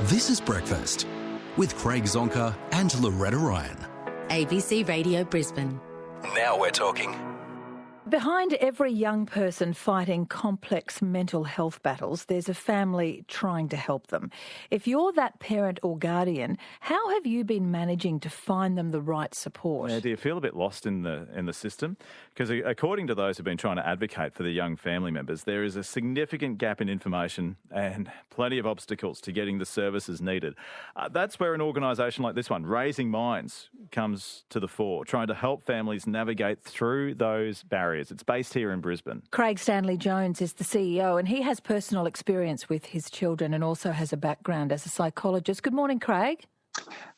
This is Breakfast with Craig Zonker and Loretta Ryan. ABC Radio Brisbane. Now we're talking. Behind every young person fighting complex mental health battles, there's a family trying to help them. If you're that parent or guardian, how have you been managing to find them the right support? Yeah, do you feel a bit lost in the system? Because according to those who've been trying to advocate for the young family members, there is a significant gap in information and plenty of obstacles to getting the services needed. That's where an organisation like this one, Raising Minds, comes to the fore, trying to help families navigate through those barriers. It's based here in Brisbane. Craig Stanley-Jones is the CEO, and he has personal experience with his children and also has a background as a psychologist. Good morning, Craig.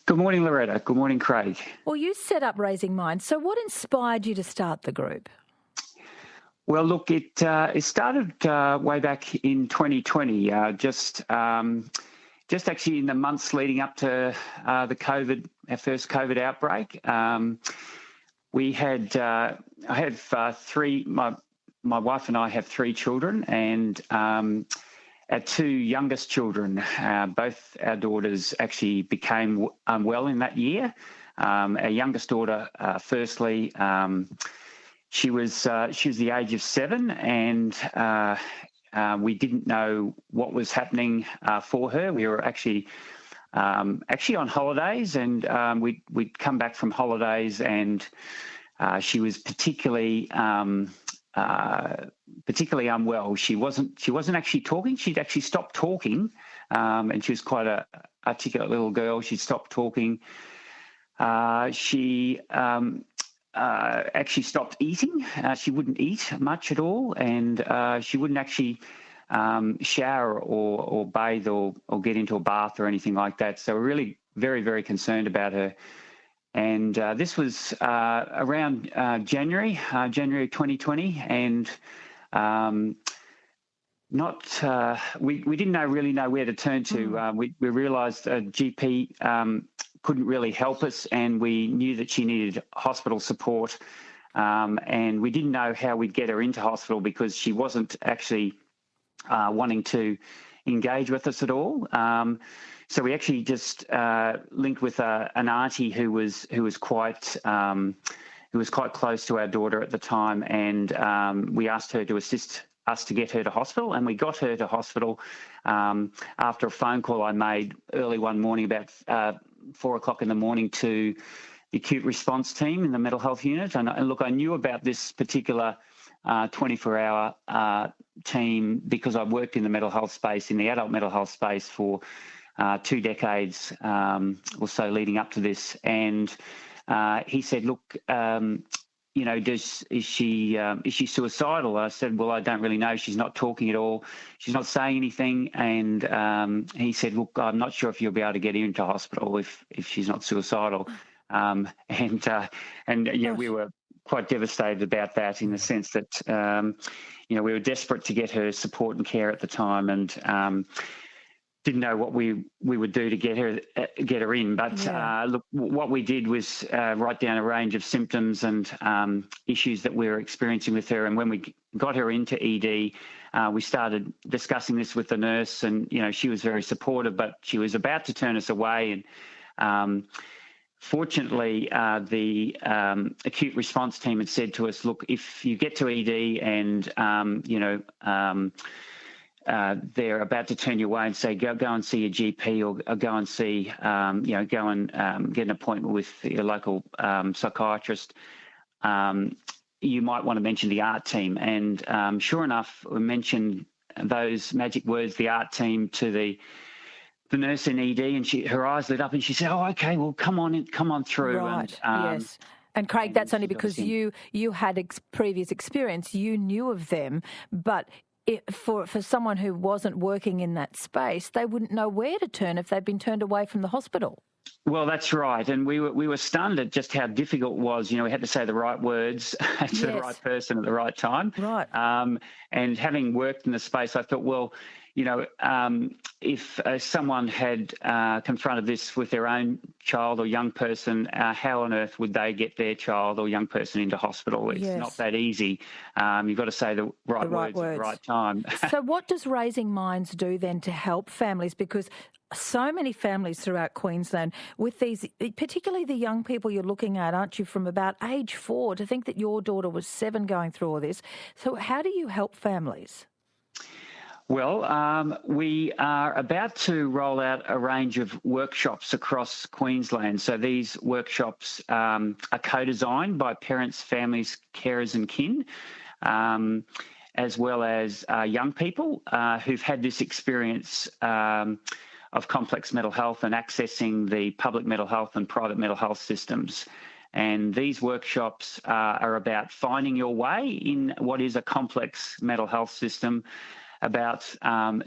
Good morning, Loretta. Good morning, Craig. Well, you set up Raising Minds. So what inspired you to start the group? Well, look, it started way back in 2020, just actually in the months leading up to our first COVID outbreak. We had, I have three, my wife and I have three children, and our two youngest children, both our daughters actually became unwell in that year. Our youngest daughter, firstly, she was the age of 7, and we didn't know what was happening for her. We were actually on holidays, and we'd come back from holidays, and she was particularly unwell. She wasn't actually talking. She'd actually stopped talking, and she was quite a articulate little girl. She stopped talking. She actually stopped eating. She wouldn't eat much at all, and she wouldn't actually shower or bathe or get into a bath or anything like that. So we're really very, very concerned about her. And this was around January 2020, and we didn't really know where to turn to. We realised a GP couldn't really help us, and we knew that she needed hospital support, and we didn't know how we'd get her into hospital because she wasn't actually wanting to engage with us at all. So we actually just linked with an auntie who was quite close to our daughter at the time, and we asked her to assist us to get her to hospital, and we got her to hospital after a phone call I made early one morning about 4 o'clock in the morning to the acute response team in the mental health unit. And look, I knew about this particular 24-hour team because I worked in the mental health space, in the adult mental health space for 2 decades or so leading up to this. And he said, look, is she suicidal? I said, well, I don't really know. She's not talking at all. She's not saying anything. And he said, look, I'm not sure if you'll be able to get her into hospital if she's not suicidal. We were quite devastated about that in the sense that, we were desperate to get her support and care at the time, and didn't know what we would do to get her in. But look, what we did was write down a range of symptoms and issues that we were experiencing with her. And when we got her into ED, we started discussing this with the nurse, and she was very supportive, but she was about to turn us away. And fortunately, the acute response team had said to us, look, if you get to ED and they're about to turn you away and say, go and see your GP, or go and see, go and get an appointment with your local psychiatrist, you might want to mention the art team. And sure enough, we mentioned those magic words, the art team, to the nurse in ED, and her eyes lit up and she said, oh, okay, well, come on through. Right, yes. And Craig, that's only because you had previous experience, you knew of them, but for someone who wasn't working in that space, they wouldn't know where to turn if they'd been turned away from the hospital. Well, that's right. And we were stunned at just how difficult it was. We had to say the right words to the right person at the right time. Right. And having worked in the space, I thought, well, if someone had confronted this with their own child or young person, how on earth would they get their child or young person into hospital? It's not that easy. You've got to say the right words at the right time. So what does Raising Minds do then to help families? Because so many families throughout Queensland with these, particularly the young people you're looking at, aren't you, from about age 4, to think that your daughter was 7 going through all this. So how do you help families? Well, we are about to roll out a range of workshops across Queensland. So these workshops are co-designed by parents, families, carers and kin, as well as young people who've had this experience of complex mental health and accessing the public mental health and private mental health systems. And these workshops are about finding your way in what is a complex mental health system, about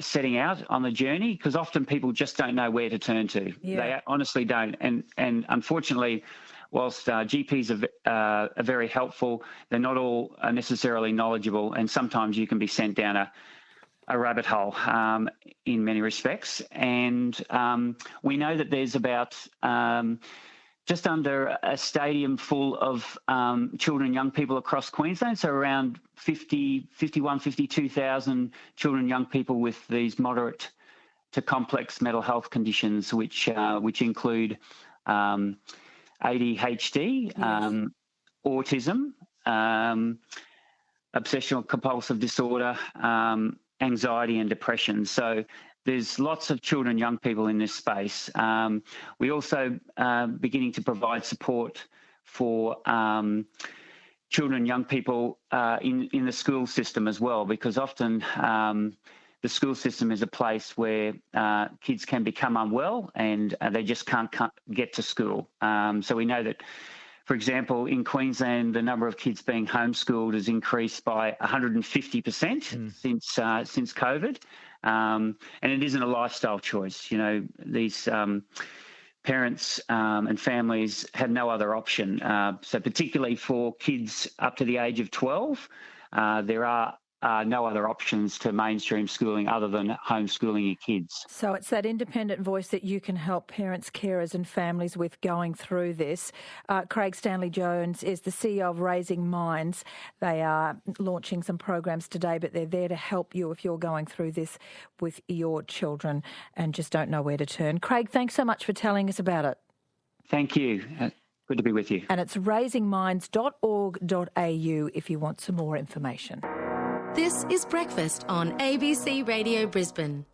setting out on the journey, because often people just don't know where to turn to. Yeah. They honestly don't. And unfortunately, whilst GPs are very helpful, they're not all necessarily knowledgeable, and sometimes you can be sent down a rabbit hole in many respects. And we know that there's about just under a stadium full of children and young people across Queensland, so around 52,000 children and young people with these moderate to complex mental health conditions, which include ADHD, autism, obsessional compulsive disorder, anxiety and depression. So there's lots of children and young people in this space. We also beginning to provide support for children and young people in the school system as well, because often the school system is a place where kids can become unwell and they just can't get to school. So we know that, for example, in Queensland, the number of kids being homeschooled has increased by 150% since COVID. And it isn't a lifestyle choice. These parents and families have no other option. So particularly for kids up to the age of 12, there are no other options to mainstream schooling other than homeschooling your kids. So it's that independent voice that you can help parents, carers and families with going through this. Craig Stanley-Jones is the CEO of Raising Minds. They are launching some programs today, but they're there to help you if you're going through this with your children and just don't know where to turn. Craig, thanks so much for telling us about it. Thank you. Good to be with you. And it's raisingminds.org.au if you want some more information. This is Breakfast on ABC Radio Brisbane.